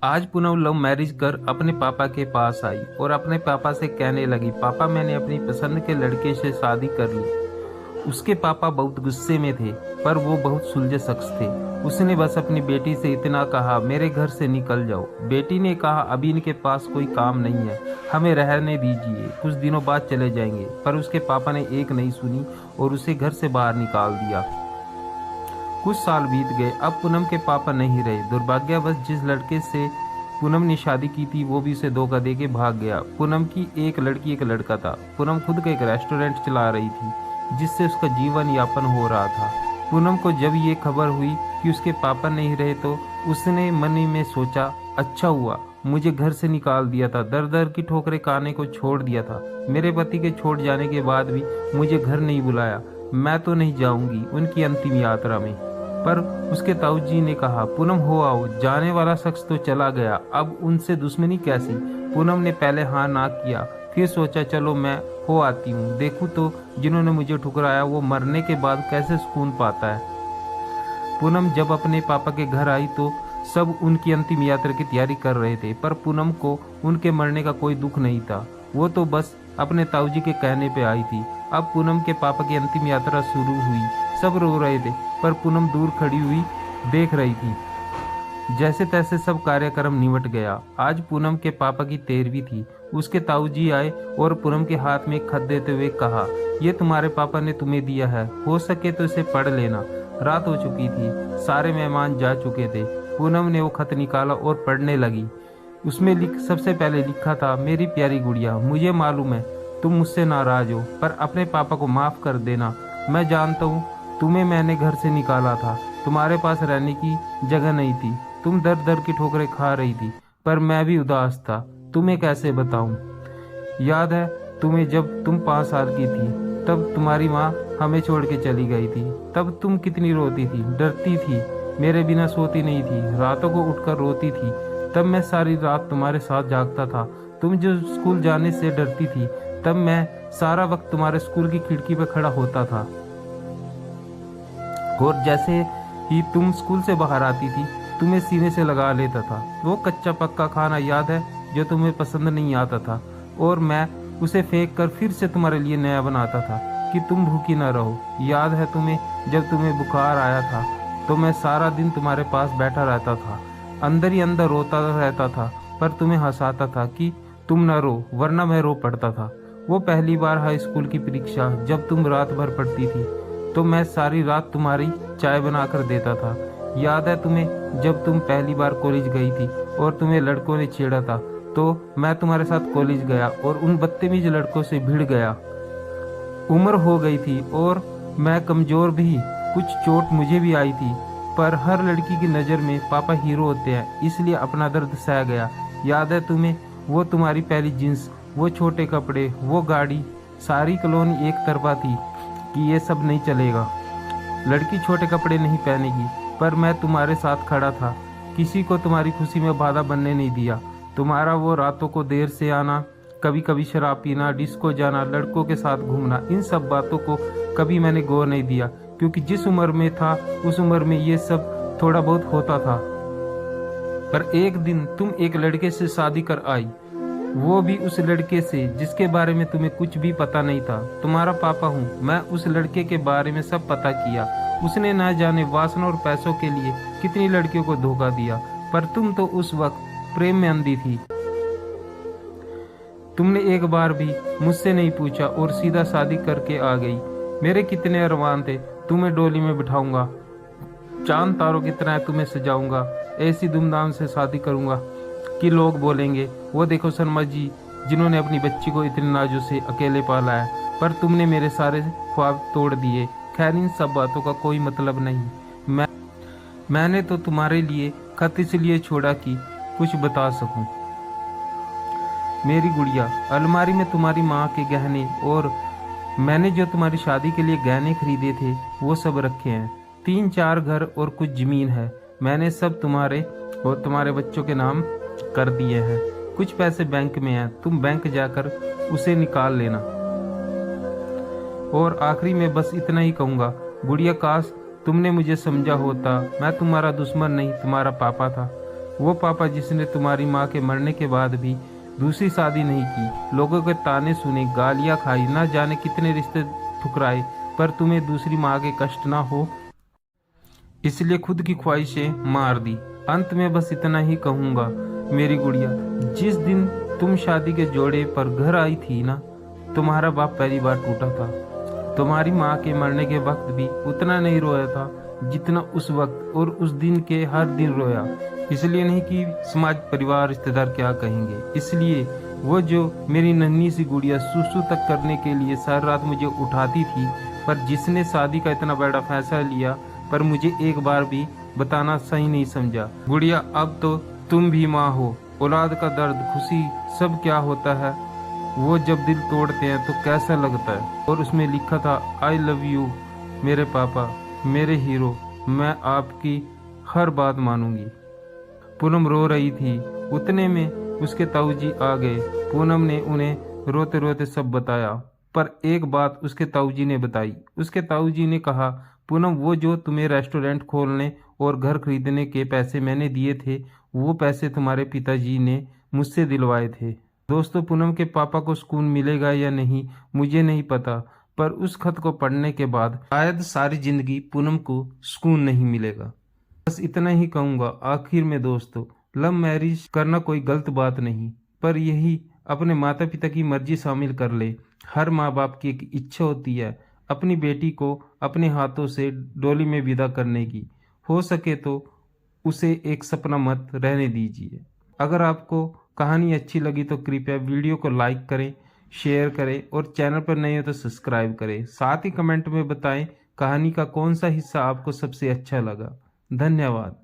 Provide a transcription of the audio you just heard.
आज Poonam love marriage कर अपने पापा के पास आई और अपने पापा से कहने लगी, पापा मैंने अपनी पसंद के लड़के से शादी कर ली। उसके पापा बहुत गुस्से में थे, पर वो बहुत सुलझे शख्स थे। उसने बस अपनी बेटी से इतना कहा, मेरे घर से निकल जाओ। बेटी ने कहा, अभी इनके पास कोई काम नहीं है, हमें रहने दीजिए, कुछ दिनों बाद चले जाएंगे। पर उसके पापा ने एक नहीं सुनी और उसे घर से बाहर निकाल दिया। कुछ साल बीत गए। अब पूनम के पापा नहीं रहे। दुर्भाग्यवश जिस लड़के से पूनम ने शादी की थी वो भी उसे धोखा देके भाग गया। पूनम की एक लड़की एक लड़का था। पूनम खुद का एक रेस्टोरेंट चला रही थी जिससे उसका जीवन यापन हो रहा था। पूनम को जब ये खबर हुई कि उसके पापा नहीं रहे तो उसने मन में सोचा, अच्छा हुआ मुझे घर से निकाल दिया था, दर दर की ठोकरें खाने को छोड़ दिया था। मेरे पति के छोड़ जाने के बाद भी मुझे घर नहीं बुलाया। मैं तो नहीं जाऊंगी उनकी अंतिम यात्रा में। पर उसके ताऊ जी ने कहा, पूनम हो आओ, जाने वाला शख्स तो चला गया, अब उनसे दुश्मनी कैसी। पूनम ने पहले हाँ ना किया, फिर सोचा चलो मैं हो आती हूँ, देखूँ तो जिन्होंने मुझे ठुकराया वो मरने के बाद कैसे सुकून पाता है। पूनम जब अपने पापा के घर आई तो सब उनकी अंतिम यात्रा की तैयारी कर रहे थे, पर पूनम को उनके मरने का कोई दुख नहीं था। वो तो बस अपने ताऊ जी के कहने पे आई थी। अब पूनम के पापा की अंतिम यात्रा शुरू हुई। सब रो रहे थे, पर पूनम दूर खड़ी हुई देख रही थी। जैसे तैसे सब कार्यक्रम निमट गया। आज पूनम के पापा की 13वीं थी। उसके ताऊ जी आए और पूनम के हाथ में एक खत देते हुए कहा, ये तुम्हारे पापा ने तुम्हें दिया है, हो सके तो इसे पढ़ लेना। रात हो चुकी थी, सारे मेहमान जा चुके थे। पूनम ने वो खत निकाला और पढ़ने लगी। उसमें सबसे पहले लिखा था, मेरी प्यारी गुड़िया, मुझे मालूम है तुम मुझसे नाराज हो, पर अपने पापा को माफ कर देना। मैं जानता हूँ तुम्हें मैंने घर से निकाला था, तुम्हारे पास रहने की जगह नहीं थी, तुम दर दर की ठोकरें खा रही थी, पर मैं भी उदास था, तुम्हें कैसे बताऊं। याद है तुम्हें जब तुम 5 साल की थी, तब तुम्हारी माँ हमें छोड़ के चली गई थी। तब तुम कितनी रोती थी, डरती थी, मेरे बिना सोती नहीं थी, रातों को उठकर रोती थी। तब मैं सारी रात तुम्हारे साथ जागता था। तुम जो स्कूल जाने से डरती थी, तब मैं सारा वक्त तुम्हारे स्कूल की खिड़की पर खड़ा होता था, और जैसे ही तुम स्कूल से बाहर आती थी तुम्हें सीने से लगा लेता था। वो कच्चा पक्का खाना याद है जो तुम्हें पसंद नहीं आता था, और मैं उसे फेंक कर फिर से तुम्हारे लिए नया बनाता था कि तुम भूखी ना रहो। याद है तुम्हें जब तुम्हें बुखार आया था तो मैं सारा दिन तुम्हारे पास बैठा रहता था, अंदर ही अंदर रोता रहता था, पर तुम्हें हंसाता था कि तुम न रो, वरना मैं रो पड़ता था। वो पहली बार हाई स्कूल की परीक्षा जब तुम रात भर पढ़ती थी तो मैं सारी रात तुम्हारी चाय बनाकर देता था। याद है तुम्हें जब तुम पहली बार कॉलेज गई थी और तुम्हें लड़कों ने छेड़ा था, तो मैं तुम्हारे साथ कॉलेज गया और उन बदतमीज लड़कों से भिड़ गया। उम्र हो गई थी और मैं कमजोर भी, कुछ चोट मुझे भी आई थी, पर हर लड़की की नज़र में पापा हीरो होते हैं, इसलिए अपना दर्द सह गया। याद है तुम्हें वो तुम्हारी पहली जींस, वो छोटे कपड़े, वो गाड़ी, सारी कॉलोनी एक तरफा थी कि ये सब नहीं चलेगा, लड़की छोटे कपड़े नहीं पहनेगी, पर मैं तुम्हारे साथ खड़ा था, किसी को तुम्हारी खुशी में बाधा बनने नहीं दिया। तुम्हारा वो रातों को देर से आना, कभी कभी शराब पीना, डिस्को जाना, लड़कों के साथ घूमना, इन सब बातों को कभी मैंने गौर नहीं दिया, क्योंकि जिस उम्र में था उस उम्र में ये सब थोड़ा बहुत होता था। पर एक दिन तुम एक लड़के से शादी कर आई, वो भी उस लड़के से जिसके बारे में तुम्हें कुछ भी पता नहीं था। तुम्हारा पापा हूँ मैं, उस लड़के के बारे में सब पता किया। उसने न जाने वासना और पैसों के लिए कितनी लड़कियों को धोखा दिया, पर तुम तो उस वक्त प्रेम में अंधी थी। तुमने एक बार भी मुझसे नहीं पूछा और सीधा शादी करके आ गई। मेरे कितने अरमान थे, तुम्हें डोली में बिठाऊंगा, चांद तारों की तरह तुम्हें सजाऊंगा, ऐसी धूमधाम से शादी करूंगा कि लोग बोलेंगे, वो देखो शर्मा जी जिन्होंने अपनी बच्ची को इतने नाजों से अकेले पाला है। पर तुमने मेरे सारे ख्वाब तोड़ दिए। खैर इन सब बातों का कोई मतलब नहीं। मैंने तो तुम्हारे लिए खत इसलिए छोड़ा कि कुछ बता सकूं। मेरी गुड़िया, अलमारी में तुम्हारी माँ के गहने और मैंने जो तुम्हारी शादी के लिए गहने खरीदे थे वो सब रखे हैं। 3-4 घर और कुछ जमीन है, मैंने सब तुम्हारे और तुम्हारे बच्चों के नाम कर दिए हैं। कुछ पैसे बैंक में हैं, तुम बैंक जाकर उसे निकाल लेना। और आखिरी में बस इतना ही कहूँगा, गुड़िया काश तुमने मुझे समझा होता, मैं तुम्हारा दुश्मन नहीं तुम्हारा पापा था। वो पापा जिसने तुम्हारी माँ के मरने के बाद भी दूसरी शादी नहीं की, लोगों के ताने सुने, गालियाँ खाई, ना जाने कितने रिश्ते ठुकराए, पर तुम्हें दूसरी माँ के कष्ट ना हो इसलिए खुद की ख्वाहिशें मार दी। अंत में बस इतना ही कहूँगा मेरी गुड़िया, जिस दिन तुम शादी के जोड़े पर घर आई थी ना, तुम्हारा बाप पहली बार टूटा था। तुम्हारी माँ के मरने के वक्त भी उतना नहीं रोया था जितना उस वक्त और उस दिन के हर दिन रोया। इसलिए नहीं कि समाज, परिवार, रिश्तेदार क्या कहेंगे, इसलिए वो जो मेरी नन्ही सी गुड़िया सुसु तक करने के लिए सारी रात मुझे उठाती थी, पर जिसने शादी का इतना बड़ा फैसला लिया पर मुझे एक बार भी बताना सही नहीं समझा। गुड़िया, अब तो तुम भी माँ हो। औलाद का दर्द, खुशी सब क्या होता है, वो जब दिल तोड़ते हैं तो कैसा लगता है। और उसमें लिखा था, आई लव यू मेरे पापा, मेरे हीरो, मैं आपकी हर बात मानूंगी। पूनम रो रही थी, उतने में उसके ताऊजी आ गए। पूनम ने उन्हें रोते रोते सब बताया, पर एक बात उसके ताऊजी ने बताई। उसके ताऊजी ने कहा, पूनम, वो जो तुम्हें रेस्टोरेंट खोलने और घर खरीदने के पैसे मैंने दिए थे, वो पैसे तुम्हारे पिताजी ने मुझसे दिलवाए थे। दोस्तों, पूनम के पापा को सुकून मिलेगा या नहीं मुझे नहीं पता, पर उस खत को पढ़ने के बाद शायद सारी जिंदगी पूनम को सुकून नहीं मिलेगा। बस इतना ही कहूँगा आखिर में दोस्तों, लव मैरिज करना कोई गलत बात नहीं, पर यही अपने माता पिता की मर्जी शामिल कर ले। हर माँ बाप की एक इच्छा होती है अपनी बेटी को अपने हाथों से डोली में विदा करने की। हो सके तो उसे एक सपना मत रहने दीजिए। अगर आपको कहानी अच्छी लगी तो कृपया वीडियो को लाइक करें, शेयर करें और चैनल पर नए हो तो सब्सक्राइब करें। साथ ही कमेंट में बताएं कहानी का कौन सा हिस्सा आपको सबसे अच्छा लगा। धन्यवाद।